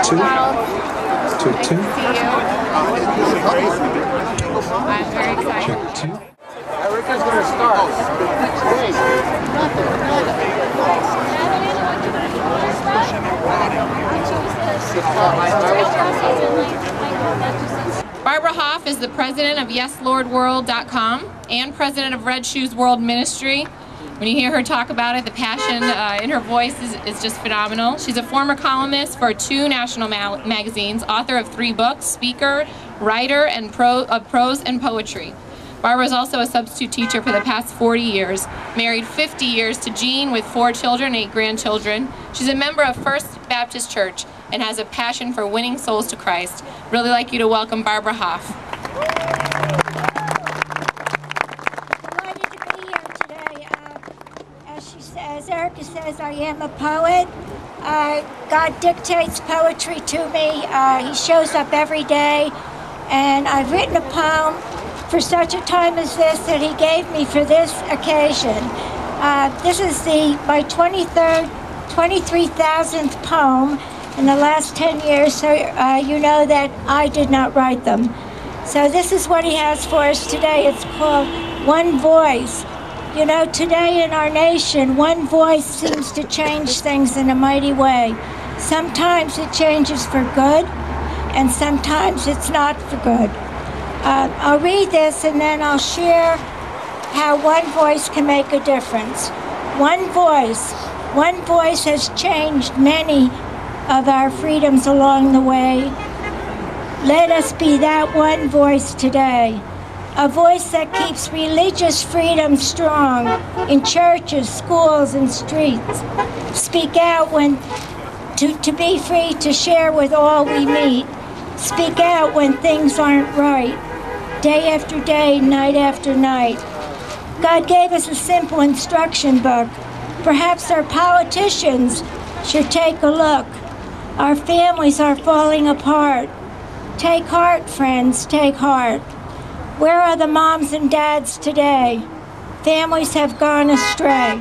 2. Donald. Check 2. Nice to see you. I'm very excited. Check 2. Erica's going to start. Barbara Hoff is the president of YesLordWorld.com and president of Red Shoes World Ministry. When you hear her talk about it, the passion in her voice is just phenomenal. She's a former columnist for 2 national magazines, author of 3 books, speaker, writer, and of prose and poetry. Barbara is also a substitute teacher for the past 40 years, married 50 years to Jean with 4 children and 8 grandchildren. She's a member of First Baptist Church and has a passion for winning souls to Christ. Really like you to welcome Barbara Hoff. Delighted to be here today. As Erica says, I am a poet. God dictates poetry to me. He shows up every day. And I've written a poem for such a time as this that he gave me for this occasion. This is my 23,000th poem in the last 10 years, so you know that I did not write them. So this is what he has for us today. It's called One Voice. You know, today in our nation, one voice seems to change things in a mighty way. Sometimes it changes for good, and sometimes it's not for good. I'll read this and then I'll share how one voice can make a difference. One voice has changed many of our freedoms along the way. Let us be that one voice today. A voice that keeps religious freedom strong in churches, schools, and streets. Speak out to be free to share with all we meet. Speak out when things aren't right. Day after day, night after night. God gave us a simple instruction book. Perhaps our politicians should take a look. Our families are falling apart. Take heart, friends, take heart. Where are the moms and dads today? Families have gone astray.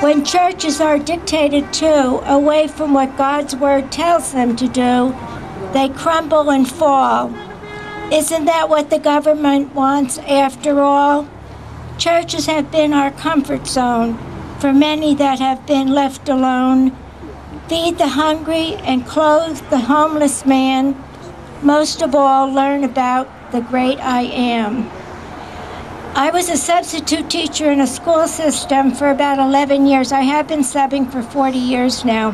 When churches are dictated to, away from what God's word tells them to do, they crumble and fall. Isn't that what the government wants after all? Churches have been our comfort zone for many that have been left alone. Feed the hungry and clothe the homeless man. Most of all, learn about the great I am. I was a substitute teacher in a school system for about 11 years. I have been subbing for 40 years now.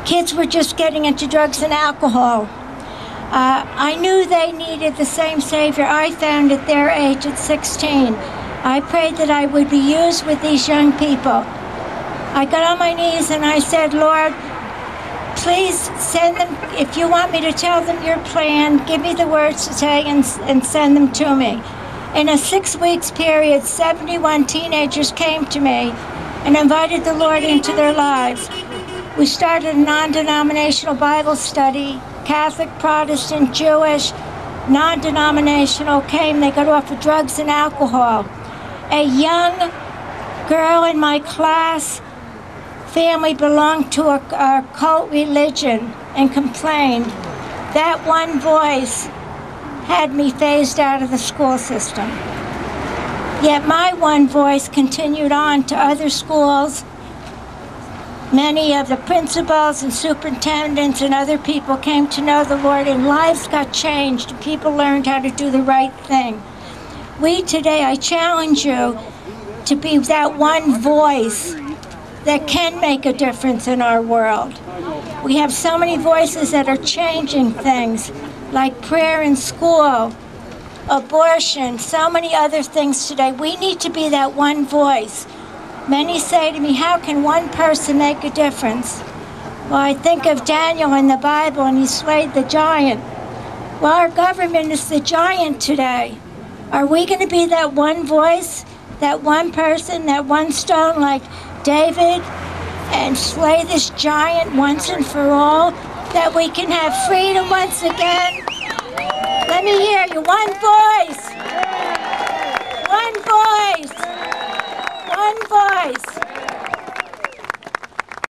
Kids were just getting into drugs and alcohol. I knew they needed the same Savior I found at their age at 16. I prayed that I would be used with these young people. I got on my knees and I said, Lord, please send them, if you want me to tell them your plan, give me the words to say and send them to me. In a 6 weeks period, 71 teenagers came to me and invited the Lord into their lives. We started a non-denominational Bible study. Catholic, Protestant, Jewish, non-denominational came. They got off of drugs and alcohol. A young girl in my class family belonged to a cult religion and complained. That one voice had me phased out of the school system. Yet my one voice continued on to other schools. Many of the principals and superintendents and other people came to know the Lord, and lives got changed. People learned how to do the right thing. We today, I challenge you to be that one voice that can make a difference in our world. We have so many voices that are changing things, like prayer in school, abortion, so many other things today. We need to be that one voice. Many say to me, how can one person make a difference? Well, I think of Daniel in the Bible, and he slayed the giant. Well, our government is the giant today. Are we going to be that one voice, that one person, that one stone like David, and slay this giant once and for all, that we can have freedom once again? Let me hear you. One voice. One voice. One voice.